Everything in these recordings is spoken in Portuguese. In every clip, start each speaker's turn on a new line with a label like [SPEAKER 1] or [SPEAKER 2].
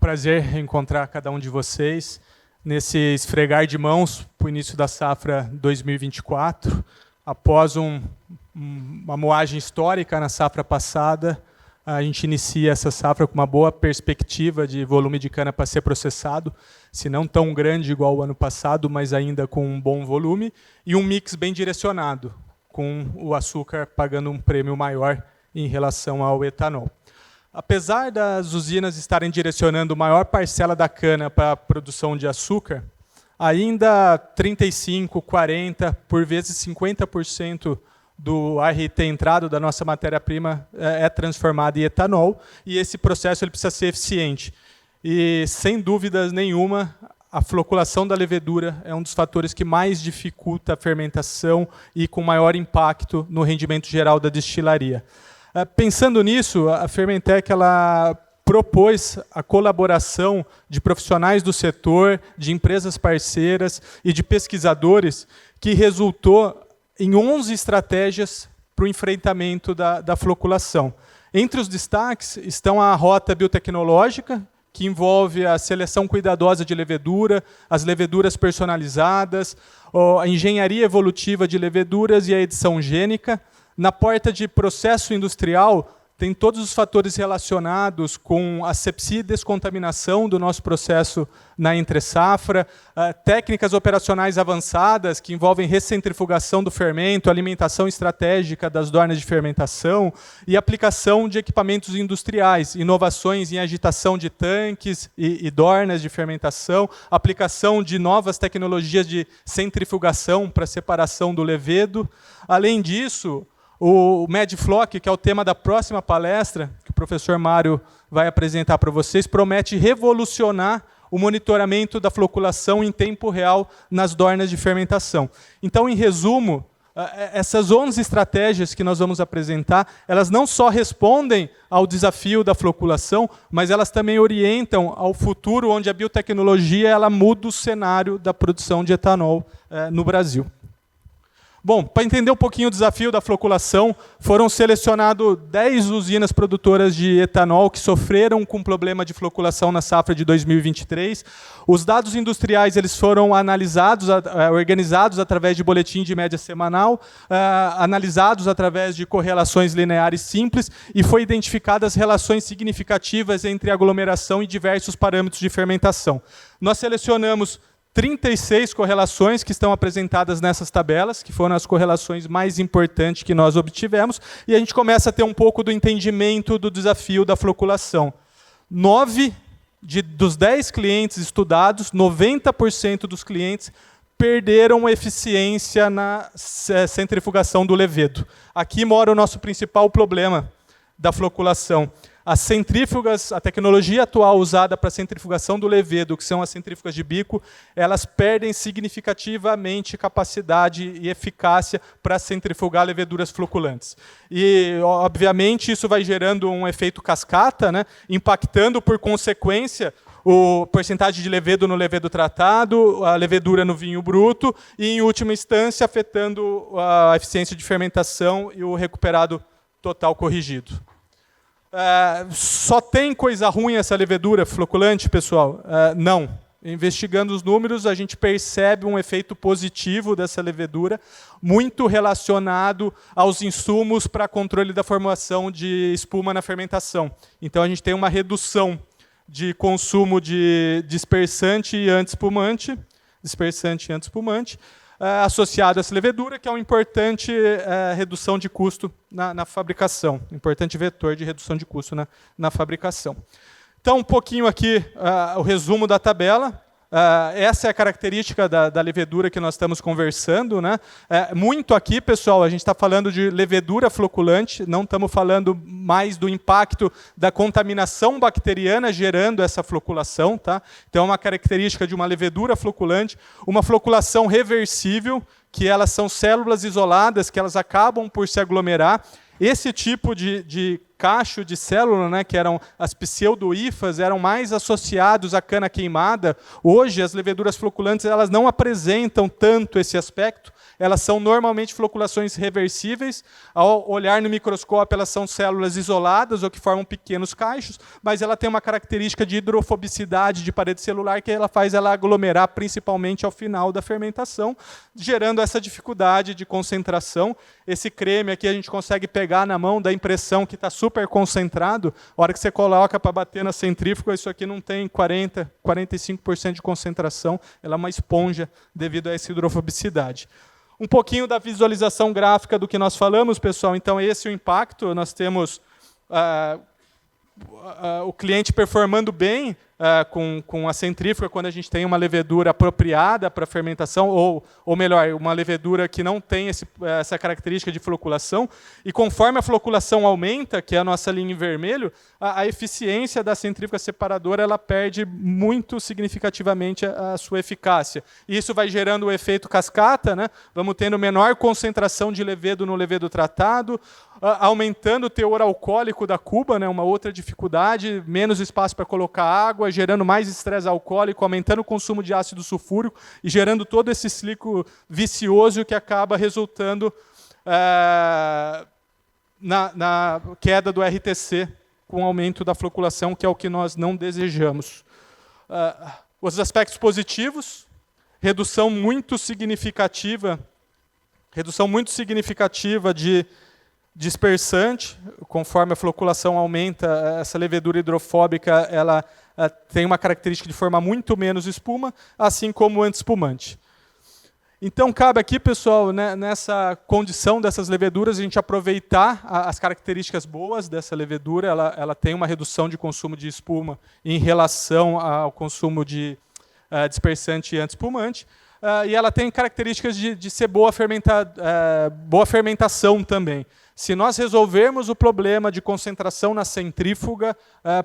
[SPEAKER 1] prazer encontrar cada um de vocês nesse esfregar de mãos para o início da safra 2024. Após uma moagem histórica na safra passada, a gente inicia essa safra com uma boa perspectiva de volume de cana para ser processado, se não tão grande igual o ano passado, mas ainda com um bom volume, e um mix bem direcionado, com o açúcar pagando um prêmio maior em relação ao etanol. Apesar das usinas estarem direcionando maior parcela da cana para a produção de açúcar, ainda 35%, 40%, por vezes 50% do ART entrado da nossa matéria-prima é transformado em etanol, e esse processo ele precisa ser eficiente. E, sem dúvidas nenhuma, a floculação da levedura é um dos fatores que mais dificulta a fermentação e com maior impacto no rendimento geral da destilaria. Pensando nisso, a Fermentec ela propôs a colaboração de profissionais do setor, de empresas parceiras e de pesquisadores, que resultou em 11 estratégias para o enfrentamento da floculação. Entre os destaques estão a rota biotecnológica, que envolve a seleção cuidadosa de levedura, as leveduras personalizadas, a engenharia evolutiva de leveduras e a edição gênica. Na porta de processo industrial, tem todos os fatores relacionados com asepsia e descontaminação do nosso processo na entre-safra, técnicas operacionais avançadas que envolvem recentrifugação do fermento, alimentação estratégica das dornas de fermentação e aplicação de equipamentos industriais, inovações em agitação de tanques e dornas de fermentação, aplicação de novas tecnologias de centrifugação para separação do levedo. Além disso, o MedFloc, que é o tema da próxima palestra, que o professor Mário vai apresentar para vocês, promete revolucionar o monitoramento da floculação em tempo real nas dornas de fermentação. Então, em resumo, essas 11 estratégias que nós vamos apresentar, elas não só respondem ao desafio da floculação, mas elas também orientam ao futuro, onde a biotecnologia ela muda o cenário da produção de etanol no Brasil. Bom, para entender um pouquinho o desafio da floculação, foram selecionadas 10 usinas produtoras de etanol que sofreram com problema de floculação na safra de 2023. Os dados industriais eles foram analisados, organizados através de boletim de média semanal, analisados através de correlações lineares simples, e foi identificadas relações significativas entre aglomeração e diversos parâmetros de fermentação. Nós selecionamos 36 correlações que estão apresentadas nessas tabelas, que foram as correlações mais importantes que nós obtivemos, e a gente começa a ter um pouco do entendimento do desafio da floculação. 9 dos 10 clientes estudados, 90% dos clientes perderam eficiência na centrifugação do levedo. Aqui mora o nosso principal problema da floculação. As centrífugas, a tecnologia atual usada para a centrifugação do levedo, que são as centrífugas de bico, elas perdem significativamente capacidade e eficácia para centrifugar leveduras floculantes. E, obviamente, isso vai gerando um efeito cascata, né, impactando, por consequência, o porcentagem de levedo no levedo tratado, a levedura no vinho bruto e, em última instância, afetando a eficiência de fermentação e o recuperado total corrigido. Só tem coisa ruim essa levedura floculante, pessoal? Não. Investigando os números, a gente percebe um efeito positivo dessa levedura, muito relacionado aos insumos para controle da formação de espuma na fermentação. Então, a gente tem uma redução de consumo de dispersante e antiespumante, associado a essa levedura, que é uma importante redução de custo na fabricação, importante vetor de redução de custo na fabricação. Então, um pouquinho aqui o resumo da tabela. Essa é a característica da levedura que nós estamos conversando, né? Muito aqui, pessoal, a gente está falando de levedura floculante, não estamos falando mais do impacto da contaminação bacteriana gerando essa floculação. Tá? Então, é uma característica de uma levedura floculante, uma floculação reversível, que elas são células isoladas, que elas acabam por se aglomerar. Esse tipo de cacho de célula, né, que eram as pseudo-hifas, eram mais associados à cana queimada. Hoje, as leveduras floculantes elas não apresentam tanto esse aspecto. elas são normalmente floculações reversíveis. Ao olhar no microscópio, elas são células isoladas ou que formam pequenos cachos, mas ela tem uma característica de hidrofobicidade de parede celular que ela faz ela aglomerar principalmente ao final da fermentação, gerando essa dificuldade de concentração. Esse creme aqui a gente consegue pegar na mão, dá a impressão que está super concentrado. A hora que você coloca para bater na centrífuga, isso aqui não tem 40, 45% de concentração. Ela é uma esponja devido a essa hidrofobicidade. Um pouquinho da visualização gráfica do que nós falamos, pessoal. Então, esse é o impacto. Nós temos o cliente performando bem com a centrífuga quando a gente tem uma levedura apropriada para fermentação, ou melhor, uma levedura que não tem essa característica de floculação. E conforme a floculação aumenta, que é a nossa linha em vermelho, a eficiência da centrífuga separadora ela perde muito significativamente a sua eficácia. E isso vai gerando o efeito cascata, né? Vamos tendo menor concentração de levedo no levedo tratado, aumentando o teor alcoólico da cuba, né? Uma outra dificuldade, menos espaço para colocar água, gerando mais estresse alcoólico, aumentando o consumo de ácido sulfúrico e gerando todo esse ciclo vicioso que acaba resultando na queda do RTC com o aumento da floculação, que é o que nós não desejamos. Os aspectos positivos, redução muito significativa de dispersante, conforme a floculação aumenta, essa levedura hidrofóbica ela tem uma característica de formar muito menos espuma, assim como o antiespumante. Então, cabe aqui, pessoal, né, nessa condição dessas leveduras, a gente aproveitar as características boas dessa levedura. Ela tem uma redução de consumo de espuma em relação ao consumo de dispersante e antiespumante. E ela tem características de ser boa fermentação também. Se nós resolvermos o problema de concentração na centrífuga,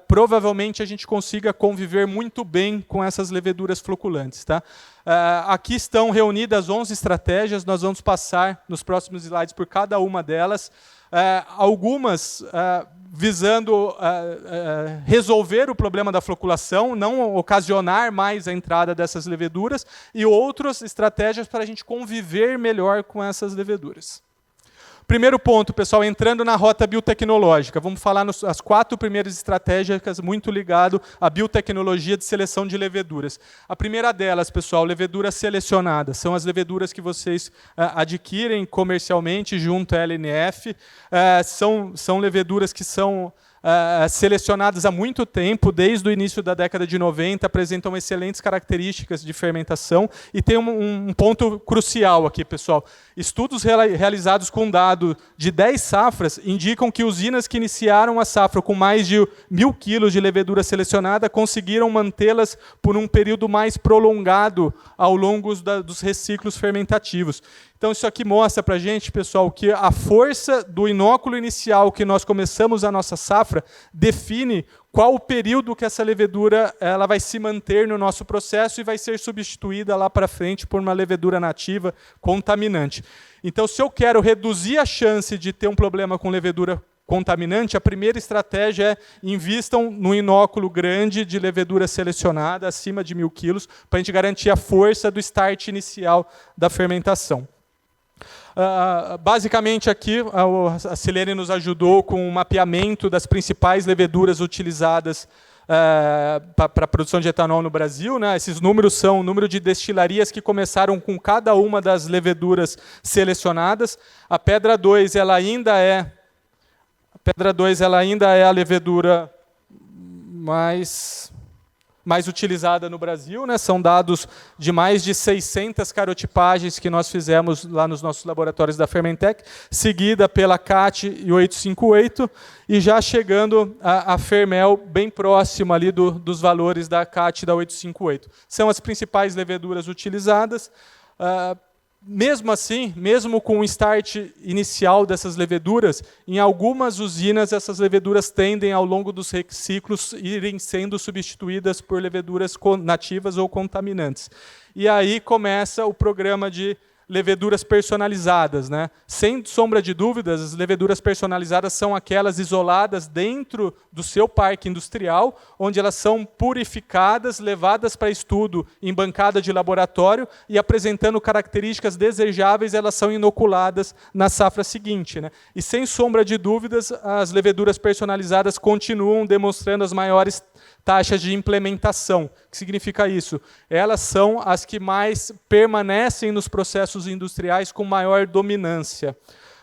[SPEAKER 1] provavelmente a gente consiga conviver muito bem com essas leveduras floculantes. Tá? Aqui estão reunidas 11 estratégias, nós vamos passar nos próximos slides por cada uma delas. Algumas visando resolver o problema da floculação, não ocasionar mais a entrada dessas leveduras, e outras estratégias para a gente conviver melhor com essas leveduras. Primeiro ponto, pessoal, entrando na rota biotecnológica. Vamos falar as 4 primeiras estratégias muito ligado à biotecnologia de seleção de leveduras. A primeira delas, pessoal, leveduras selecionadas. São as leveduras que vocês adquirem comercialmente junto à LNF. São leveduras que são selecionadas há muito tempo, desde o início da década de 90, apresentam excelentes características de fermentação. E tem um ponto crucial aqui, pessoal. Estudos realizados com dado de 10 safras indicam que usinas que iniciaram a safra com mais de 1.000 quilos de levedura selecionada conseguiram mantê-las por um período mais prolongado ao longo dos reciclos fermentativos. Então, isso aqui mostra para a gente, pessoal, que a força do inóculo inicial que nós começamos a nossa safra define qual o período que essa levedura ela vai se manter no nosso processo e vai ser substituída lá para frente por uma levedura nativa contaminante. Então, se eu quero reduzir a chance de ter um problema com levedura contaminante, a primeira estratégia é invistam no inóculo grande de levedura selecionada, acima de 1.000 quilos, para a gente garantir a força do start inicial da fermentação. Basicamente aqui a Silene nos ajudou com o mapeamento das principais leveduras utilizadas para a produção de etanol no Brasil, né? Esses números são o número de destilarias que começaram com cada uma das leveduras selecionadas. A Pedra 2 ela ainda é a levedura mais utilizada no Brasil, né? São dados de mais de 600 carotipagens que nós fizemos lá nos nossos laboratórios da Fermentec, seguida pela CAT e 858, e já chegando a Fermel bem próximo ali dos valores da CAT e da 858. São as principais leveduras utilizadas. Mesmo assim, mesmo com o start inicial dessas leveduras, em algumas usinas essas leveduras tendem, ao longo dos ciclos, irem sendo substituídas por leveduras nativas ou contaminantes. E aí começa o programa de leveduras personalizadas, né? Sem sombra de dúvidas, as leveduras personalizadas são aquelas isoladas dentro do seu parque industrial, onde elas são purificadas, levadas para estudo em bancada de laboratório e apresentando características desejáveis, elas são inoculadas na safra seguinte, né? E sem sombra de dúvidas, as leveduras personalizadas continuam demonstrando as maiores taxas de implementação. O que significa isso? Elas são as que mais permanecem nos processos industriais com maior dominância.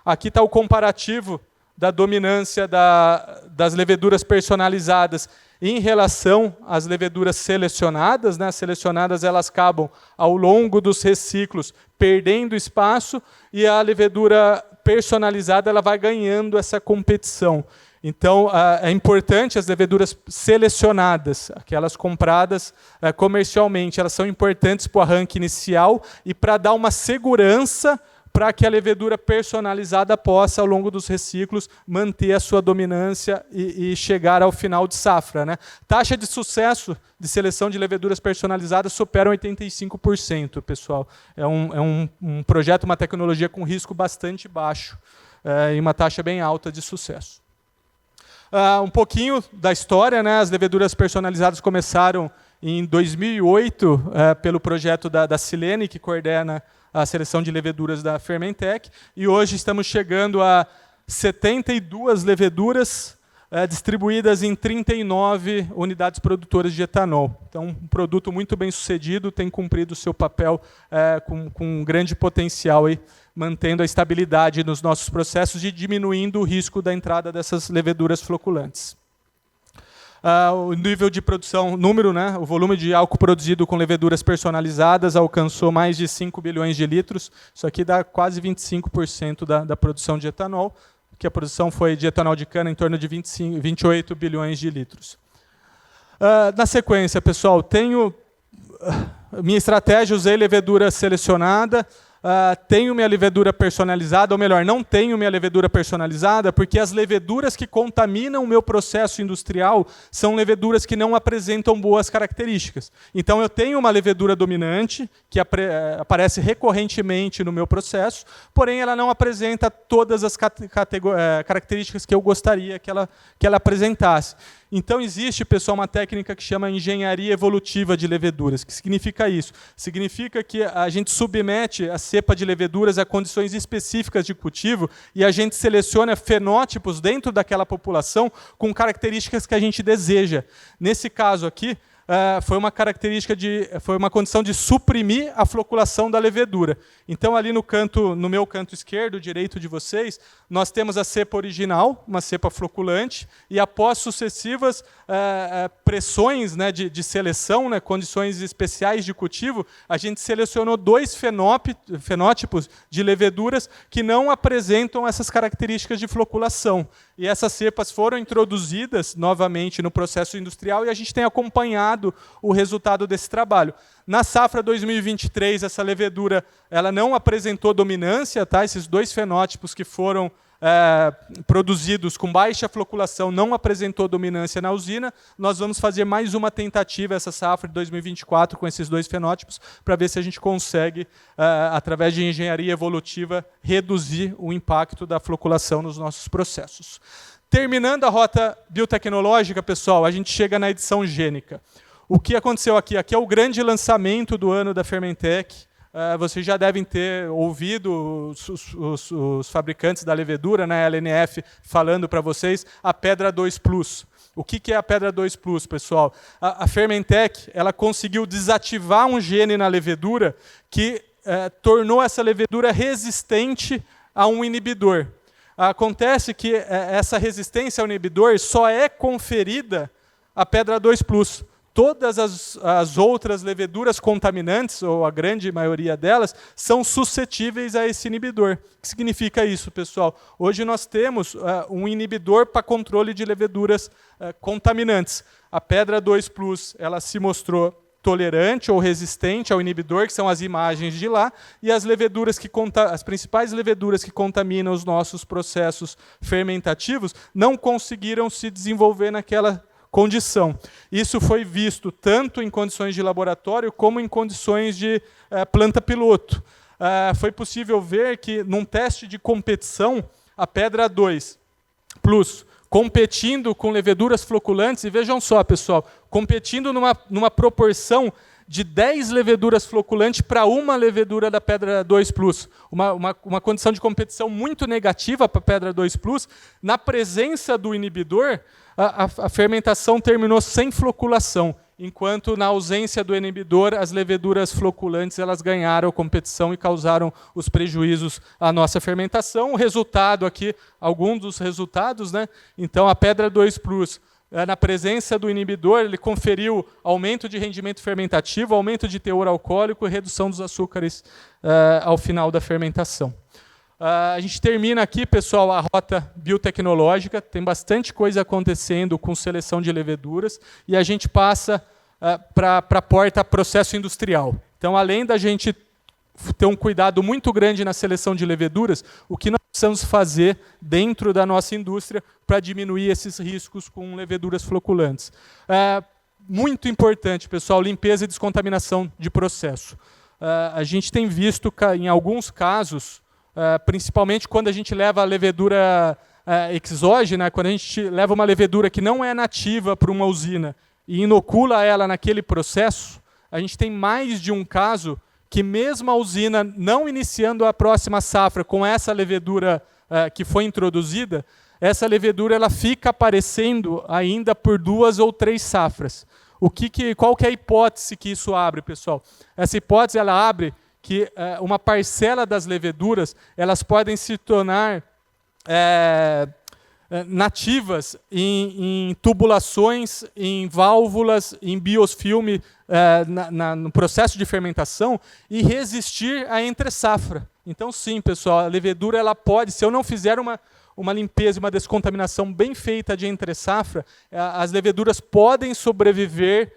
[SPEAKER 1] Aqui está o comparativo da dominância das leveduras personalizadas em relação às leveduras selecionadas, né? As selecionadas elas acabam, ao longo dos reciclos, perdendo espaço, e a levedura personalizada ela vai ganhando essa competição. Então, é importante as leveduras selecionadas, aquelas compradas comercialmente, elas são importantes para o arranque inicial e para dar uma segurança para que a levedura personalizada possa, ao longo dos reciclos, manter a sua dominância e chegar ao final de safra, né? Taxa de sucesso de seleção de leveduras personalizadas supera 85%, pessoal. É um projeto, uma tecnologia com risco bastante baixo e uma taxa bem alta de sucesso. Um pouquinho da história, né? As leveduras personalizadas começaram em 2008 pelo projeto da Silene, que coordena a seleção de leveduras da Fermentec, e hoje estamos chegando a 72 leveduras distribuídas em 39 unidades produtoras de etanol. Então, um produto muito bem sucedido, tem cumprido o seu papel com um grande potencial, aí, mantendo a estabilidade nos nossos processos e diminuindo o risco da entrada dessas leveduras floculantes. O nível de produção, né, o volume de álcool produzido com leveduras personalizadas alcançou mais de 5 bilhões de litros. Isso aqui dá quase 25% da produção de etanol, que a produção foi de etanol de cana em torno de 28 bilhões de litros. Na sequência, pessoal, tenho minha estratégia, usei levedura selecionada, tenho minha levedura personalizada, ou melhor, não tenho minha levedura personalizada, porque as leveduras que contaminam o meu processo industrial são leveduras que não apresentam boas características. Então, eu tenho uma levedura dominante, que aparece recorrentemente no meu processo, porém, ela não apresenta todas as características que eu gostaria que ela apresentasse. Então, existe, pessoal, uma técnica que chama engenharia evolutiva de leveduras. O que significa isso? Significa que a gente submete a cepa de leveduras a condições específicas de cultivo e a gente seleciona fenótipos dentro daquela população com características que a gente deseja. Nesse caso aqui, foi uma condição de suprimir a floculação da levedura. Então, ali no meu canto esquerdo, direito de vocês, nós temos a cepa original, uma cepa floculante, e após sucessivas pressões, né, de seleção, né, condições especiais de cultivo, a gente selecionou 2 fenótipos de leveduras que não apresentam essas características de floculação. E essas cepas foram introduzidas novamente no processo industrial e a gente tem acompanhado o resultado desse trabalho. Na safra 2023, essa levedura ela não apresentou dominância, tá? Esses 2 fenótipos que foram produzidos com baixa floculação não apresentou dominância na usina. Nós vamos fazer mais uma tentativa essa safra de 2024 com esses 2 fenótipos para ver se a gente consegue, através de engenharia evolutiva, reduzir o impacto da floculação nos nossos processos. Terminando a rota biotecnológica, pessoal, a gente chega na edição gênica. O que aconteceu aqui? Aqui é o grande lançamento do ano da Fermentec. Vocês já devem ter ouvido os fabricantes da levedura, né, a LNF, falando para vocês a Pedra 2 Plus. O que é a Pedra 2 Plus, pessoal? A Fermentec ela conseguiu desativar um gene na levedura que tornou essa levedura resistente a um inibidor. Acontece que essa resistência ao inibidor só é conferida à Pedra 2 Plus. Todas as outras leveduras contaminantes, ou a grande maioria delas, são suscetíveis a esse inibidor. O que significa isso, pessoal? Hoje nós temos um inibidor para controle de leveduras contaminantes. A Pedra 2 Plus ela se mostrou tolerante ou resistente ao inibidor, que são as imagens de lá, e as principais leveduras que contaminam os nossos processos fermentativos não conseguiram se desenvolver naquela condição. Isso foi visto tanto em condições de laboratório como em condições de planta piloto. foi possível ver que, num teste de competição, a pedra 2 Plus, competindo com leveduras floculantes, e vejam só, pessoal, competindo numa proporção de 10 leveduras floculantes para uma levedura da pedra 2 Plus. Uma condição de competição muito negativa para a pedra 2 Plus. Na presença do inibidor, a fermentação terminou sem floculação, enquanto na ausência do inibidor, as leveduras floculantes elas ganharam a competição e causaram os prejuízos à nossa fermentação. O resultado aqui, alguns dos resultados, né? Então, a pedra 2 Plus, na presença do inibidor, ele conferiu aumento de rendimento fermentativo, aumento de teor alcoólico e redução dos açúcares ao final da fermentação. A gente termina aqui, pessoal, a rota biotecnológica. Tem bastante coisa acontecendo com seleção de leveduras. E a gente passa para a porta processo industrial. Então, além da gente ter um cuidado muito grande na seleção de leveduras, o que nós precisamos fazer dentro da nossa indústria para diminuir esses riscos com leveduras floculantes. Muito importante, pessoal, limpeza e descontaminação de processo. A gente tem visto, em alguns casos, principalmente quando a gente leva a levedura exógena, quando a gente leva uma levedura que não é nativa para uma usina e inocula ela naquele processo, a gente tem mais de um caso que mesmo a usina não iniciando a próxima safra com essa levedura que foi introduzida, essa levedura ela fica aparecendo ainda por 2 ou 3 safras. Qual que é a hipótese que isso abre, pessoal? Essa hipótese ela abre que uma parcela das leveduras elas podem se tornar nativas em tubulações, em válvulas, em biofilme no processo de fermentação e resistir à entre-safra. Então, sim, pessoal, a levedura ela pode, se eu não fizer uma limpeza, uma descontaminação bem feita de entre-safra, as leveduras podem sobreviver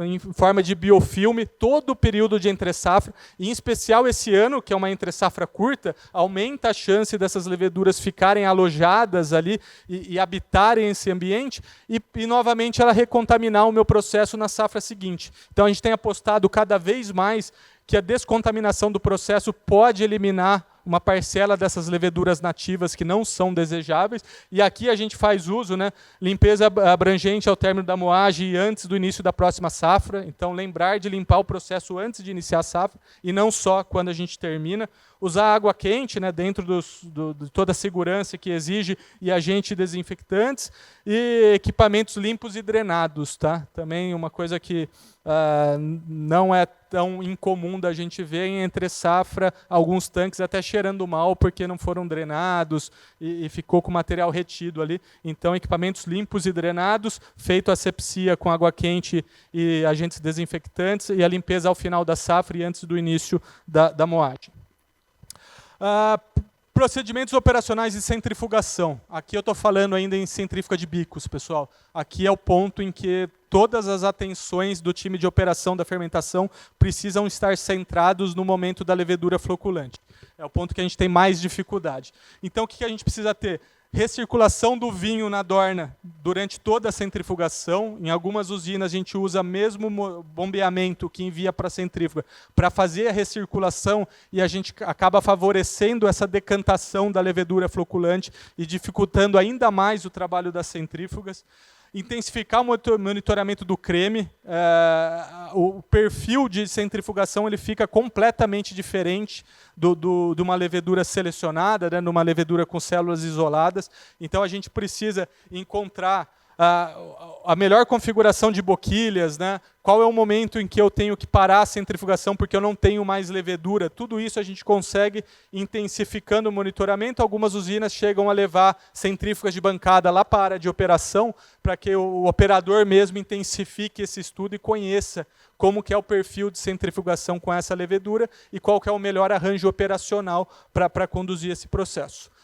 [SPEAKER 1] em forma de biofilme todo o período de entre-safra, e em especial esse ano, que é uma entre-safra curta, aumenta a chance dessas leveduras ficarem alojadas ali e habitarem esse ambiente, e novamente ela recontaminar o meu processo na safra seguinte. Então a gente tem apostado cada vez mais que a descontaminação do processo pode eliminar uma parcela dessas leveduras nativas que não são desejáveis, e aqui a gente faz uso, né, limpeza abrangente ao término da moagem e antes do início da próxima safra, então lembrar de limpar o processo antes de iniciar a safra, e não só quando a gente termina. Usar água quente, né, dentro de toda a segurança que exige, e agentes desinfectantes, e equipamentos limpos e drenados. Tá? Também uma coisa que não é tão incomum da gente ver em entre-safra, alguns tanques até cheirando mal porque não foram drenados e ficou com material retido ali. Então, equipamentos limpos e drenados, feito asepsia com água quente e agentes desinfectantes, e a limpeza ao final da safra e antes do início da moagem. Procedimentos operacionais de centrifugação. Aqui eu estou falando ainda em centrífuga de bicos, pessoal. Aqui é o ponto em que todas as atenções do time de operação da fermentação precisam estar centrados no momento da levedura floculante. É o ponto que a gente tem mais dificuldade. Então, o que a gente precisa ter? Recirculação do vinho na dorna durante toda a centrifugação. Em algumas usinas a gente usa mesmo bombeamento que envia para a centrífuga para fazer a recirculação, e a gente acaba favorecendo essa decantação da levedura floculante e dificultando ainda mais o trabalho das centrífugas. Intensificar o monitoramento do creme. O perfil de centrifugação ele fica completamente diferente de uma levedura selecionada, né, numa levedura com células isoladas. Então, a gente precisa encontrar a melhor configuração de boquilhas, né? Qual é o momento em que eu tenho que parar a centrifugação porque eu não tenho mais levedura. Tudo isso a gente consegue intensificando o monitoramento. Algumas usinas chegam a levar centrífugas de bancada lá para a área de operação, para que o operador mesmo intensifique esse estudo e conheça como que é o perfil de centrifugação com essa levedura e qual que é o melhor arranjo operacional para conduzir esse processo.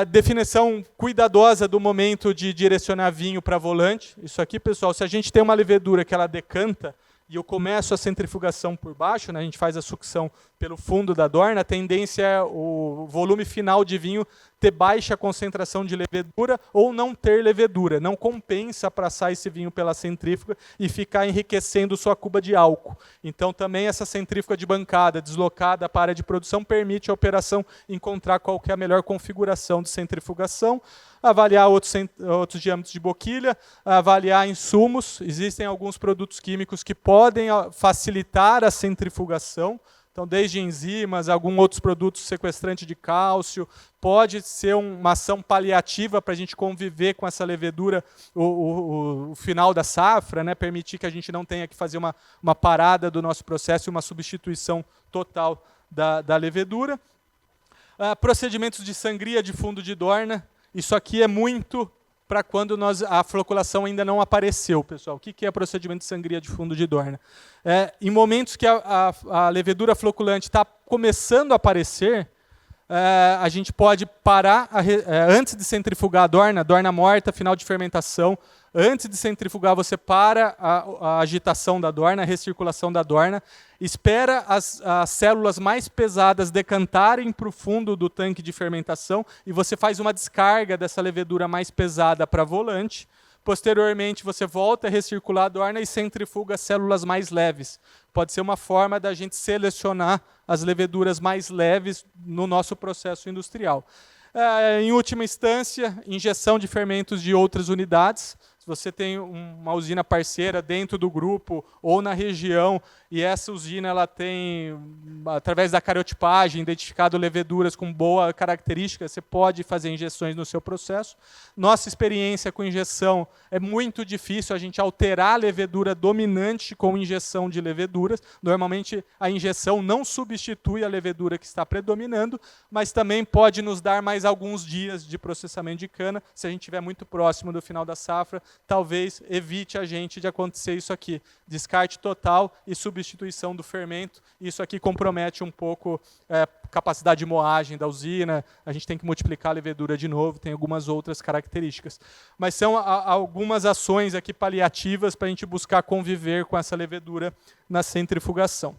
[SPEAKER 1] Definição cuidadosa do momento de direcionar vinho para volante. Isso aqui, pessoal, se a gente tem uma levedura que ela decanta e eu começo a centrifugação por baixo, né, a gente faz a sucção pelo fundo da dorna, a tendência é o volume final de vinho ter baixa concentração de levedura ou não ter levedura. Não compensa passar esse vinho pela centrífuga e ficar enriquecendo sua cuba de álcool. Então, também essa centrífuga de bancada deslocada para a área de produção permite a operação encontrar qual que é a melhor configuração de centrifugação, avaliar outros diâmetros de boquilha, avaliar insumos. Existem alguns produtos químicos que podem facilitar a centrifugação. Então, desde enzimas, alguns outros produtos sequestrantes de cálcio, pode ser uma ação paliativa para a gente conviver com essa levedura o final da safra, né? Permitir que a gente não tenha que fazer uma parada do nosso processo e uma substituição total da levedura. Procedimentos de sangria de fundo de dorna, isso aqui é muito para quando a floculação ainda não apareceu, pessoal. O que é procedimento de sangria de fundo de dorna? Em momentos que a levedura floculante está começando a aparecer, a gente pode parar, antes de centrifugar a dorna morta, final de fermentação. Antes de centrifugar, você para a agitação da dorna, a recirculação da dorna, espera as células mais pesadas decantarem para o fundo do tanque de fermentação e você faz uma descarga dessa levedura mais pesada para volante. Posteriormente, você volta a recircular a dorna e centrifuga as células mais leves. Pode ser uma forma da gente selecionar as leveduras mais leves no nosso processo industrial. Em última instância, injeção de fermentos de outras unidades. Se você tem uma usina parceira dentro do grupo ou na região, e essa usina ela tem, através da cariotipagem, identificado leveduras com boa característica, você pode fazer injeções no seu processo. Nossa experiência com injeção é muito difícil a gente alterar a levedura dominante com injeção de leveduras. Normalmente, a injeção não substitui a levedura que está predominando, mas também pode nos dar mais alguns dias de processamento de cana. Se a gente estiver muito próximo do final da safra, talvez evite a gente de acontecer isso aqui. Descarte total e substituição do fermento. Isso aqui compromete um pouco a capacidade de moagem da usina. A gente tem que multiplicar a levedura de novo. Tem algumas outras características. Mas são algumas ações aqui paliativas para a gente buscar conviver com essa levedura na centrifugação.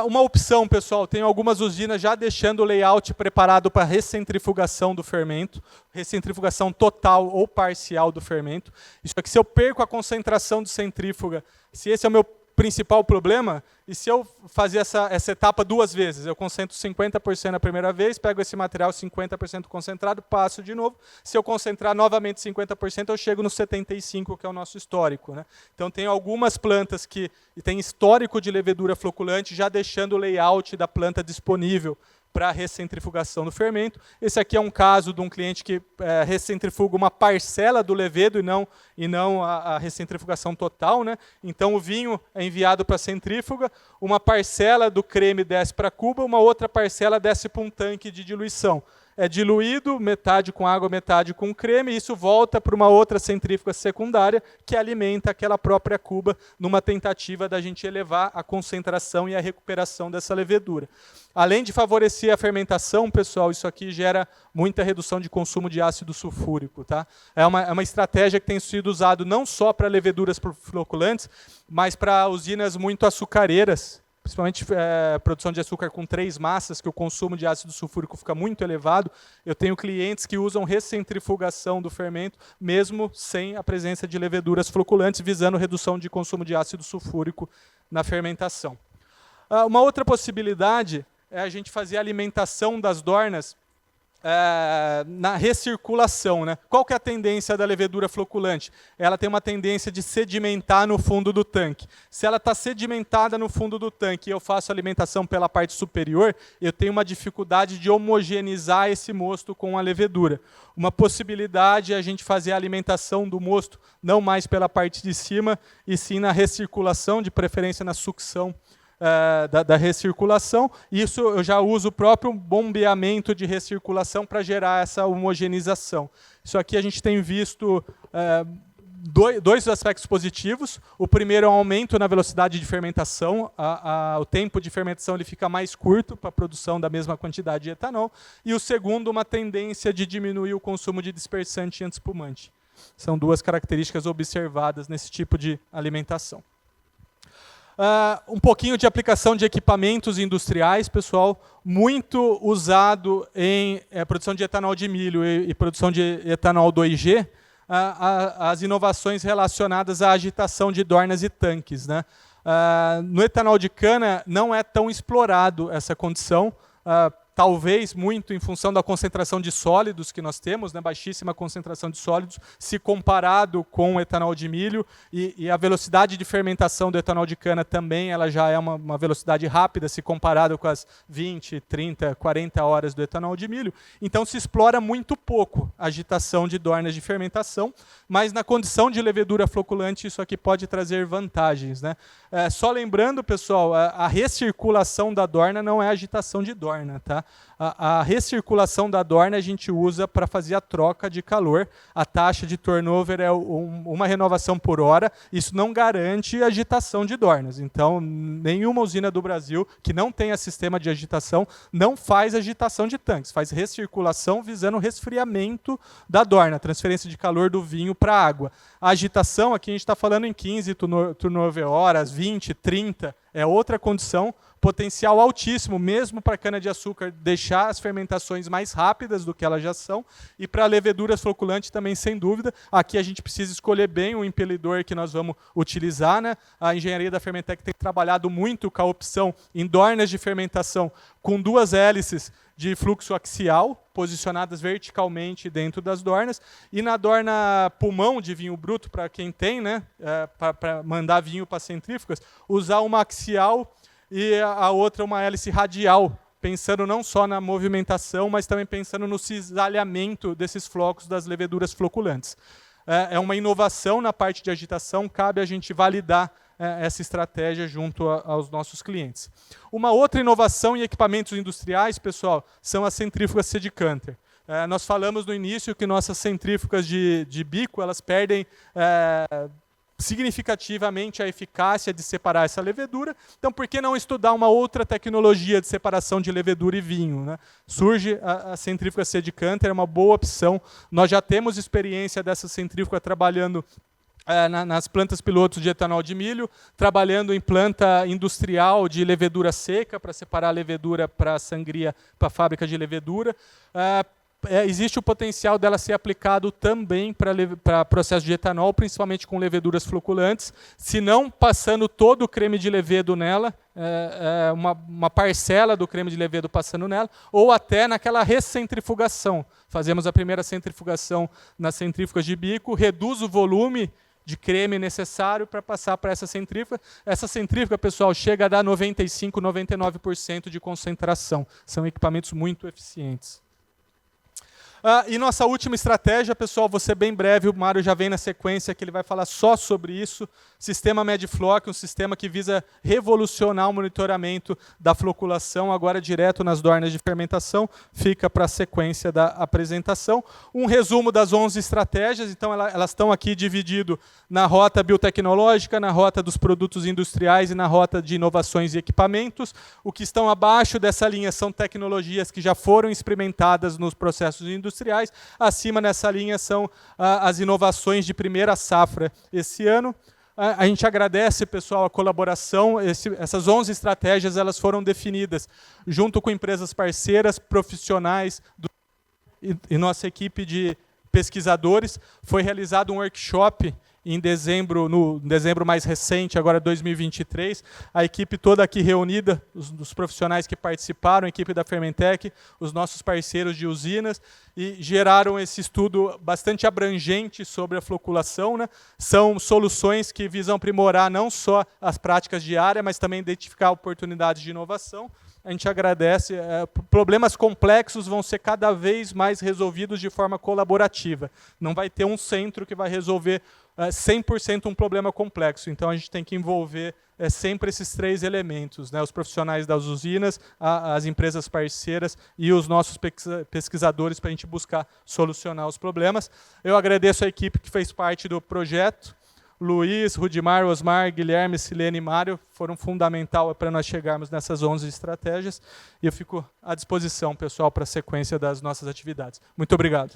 [SPEAKER 1] Uma opção, pessoal, tem algumas usinas já deixando o layout preparado para recentrifugação do fermento, recentrifugação total ou parcial do fermento. Isso aqui, se eu perco a concentração de centrífuga, se esse é o meu principal problema, e se eu fazer essa etapa duas vezes, eu concentro 50% na primeira vez, pego esse material 50% concentrado, passo de novo. Se eu concentrar novamente 50%, eu chego no 75%, que é o nosso histórico, né? Então, tem algumas plantas que têm histórico de levedura floculante, já deixando o layout da planta disponível para a recentrifugação do fermento. Esse aqui é um caso de um cliente que recentrifuga uma parcela do levedo e não a recentrifugação total, né? Então, o vinho é enviado para a centrífuga, uma parcela do creme desce para a cuba, uma outra parcela desce para um tanque de diluição. É diluído, metade com água, metade com creme, e isso volta para uma outra centrífuga secundária que alimenta aquela própria cuba numa tentativa da gente elevar a concentração e a recuperação dessa levedura. Além de favorecer a fermentação, pessoal, isso aqui gera muita redução de consumo de ácido sulfúrico. Tá? É uma estratégia que tem sido usada não só para leveduras floculantes, mas para usinas muito açucareiras, principalmente produção de açúcar com 3 massas, que o consumo de ácido sulfúrico fica muito elevado. Eu tenho clientes que usam recentrifugação do fermento, mesmo sem a presença de leveduras floculantes, visando redução de consumo de ácido sulfúrico na fermentação. Uma outra possibilidade é a gente fazer a alimentação das dornas na recirculação, né? Qual que é a tendência da levedura floculante? Ela tem uma tendência de sedimentar no fundo do tanque. Se ela está sedimentada no fundo do tanque e eu faço alimentação pela parte superior, eu tenho uma dificuldade de homogeneizar esse mosto com a levedura. Uma possibilidade é a gente fazer a alimentação do mosto não mais pela parte de cima, e sim na recirculação, de preferência na sucção da recirculação. Isso eu já uso o próprio bombeamento de recirculação para gerar essa homogeneização. Isso aqui a gente tem visto dois aspectos positivos. O primeiro é um aumento na velocidade de fermentação. O tempo de fermentação ele fica mais curto para a produção da mesma quantidade de etanol. E o segundo, uma tendência de diminuir o consumo de dispersante e antiespumante. São duas características observadas nesse tipo de alimentação. Um pouquinho de aplicação de equipamentos industriais, pessoal, muito usado em produção de etanol de milho e produção de etanol 2G, as inovações relacionadas à agitação de dornas e tanques, né? No etanol de cana não é tão explorado essa condição, talvez muito em função da concentração de sólidos que nós temos, né, baixíssima concentração de sólidos, se comparado com o etanol de milho, e a velocidade de fermentação do etanol de cana também ela já é uma velocidade rápida, se comparado com as 20, 30, 40 horas do etanol de milho. Então se explora muito pouco a agitação de dornas de fermentação, mas na condição de levedura floculante isso aqui pode trazer vantagens, né? Só lembrando, pessoal, a recirculação da dorna não é agitação de dorna, tá? A recirculação da dorna a gente usa para fazer a troca de calor. A taxa de turnover é uma renovação por hora. Isso não garante agitação de dornas. Então, nenhuma usina do Brasil que não tenha sistema de agitação não faz agitação de tanques. Faz recirculação visando o resfriamento da dorna, transferência de calor do vinho para a água. A agitação, aqui a gente está falando em 15 turnover horas, 20, 30, é outra condição, potencial altíssimo, mesmo para a cana-de-açúcar deixar as fermentações mais rápidas do que elas já são, e para leveduras floculantes também, sem dúvida. Aqui a gente precisa escolher bem o impelidor que nós vamos utilizar, né? A engenharia da Fermentec tem trabalhado muito com a opção em dornas de fermentação com 2 hélices de fluxo axial, posicionadas verticalmente dentro das dornas, e na dorna pulmão de vinho bruto, para quem tem, né, para mandar vinho para centrífugas, usar uma axial e a outra uma hélice radial, pensando não só na movimentação, mas também pensando no cisalhamento desses flocos das leveduras floculantes. É uma inovação na parte de agitação, cabe a gente validar essa estratégia junto aos nossos clientes. Uma outra inovação em equipamentos industriais, pessoal, são as centrífugas Sedicanter. Nós falamos no início que nossas centrífugas de bico elas perdem significativamente a eficácia de separar essa levedura. Então, por que não estudar uma outra tecnologia de separação de levedura e vinho, né? Surge a centrífuga Sedicanter, é uma boa opção. Nós já temos experiência dessa centrífuga trabalhando nas plantas pilotos de etanol de milho, trabalhando em planta industrial de levedura seca, para separar a levedura para a sangria, para a fábrica de levedura. Existe o potencial dela ser aplicado também para processo de etanol, principalmente com leveduras floculantes, se não passando todo o creme de levedo nela, uma parcela do creme de levedo passando nela, ou até naquela recentrifugação. Fazemos a primeira centrifugação nas centrífugas de bico, reduz o volume de creme necessário para passar para essa centrífuga. Essa centrífuga, pessoal, chega a dar 95%, 99% de concentração. São equipamentos muito eficientes. E nossa última estratégia, pessoal, vou ser bem breve, o Mário já vem na sequência que ele vai falar só sobre isso. Sistema Medifloc, um sistema que visa revolucionar o monitoramento da floculação, agora direto nas dornas de fermentação, fica para a sequência da apresentação. Um resumo das 11 estratégias, então elas estão aqui divididas na rota biotecnológica, na rota dos produtos industriais e na rota de inovações e equipamentos. O que estão abaixo dessa linha são tecnologias que já foram experimentadas nos processos industriais. Acima nessa linha são as inovações de primeira safra esse ano. A gente agradece, pessoal, a colaboração. Essas 11 estratégias elas foram definidas junto com empresas parceiras, profissionais e nossa equipe de pesquisadores. Foi realizado um workshop em dezembro, no dezembro mais recente, agora 2023, a equipe toda aqui reunida, os profissionais que participaram, a equipe da Fermentec, os nossos parceiros de usinas, e geraram esse estudo bastante abrangente sobre a floculação, né? São soluções que visam aprimorar não só as práticas diárias, mas também identificar oportunidades de inovação. A gente agradece. Problemas complexos vão ser cada vez mais resolvidos de forma colaborativa. Não vai ter um centro que vai resolver 100% um problema complexo. Então, a gente tem que envolver sempre esses 3 elementos, né? Os profissionais das usinas, as empresas parceiras e os nossos pesquisadores para a gente buscar solucionar os problemas. Eu agradeço a equipe que fez parte do projeto. Luiz, Rudimar, Osmar, Guilherme, Silene e Mário foram fundamentais para nós chegarmos nessas 11 estratégias. E eu fico à disposição, pessoal, para a sequência das nossas atividades. Muito obrigado.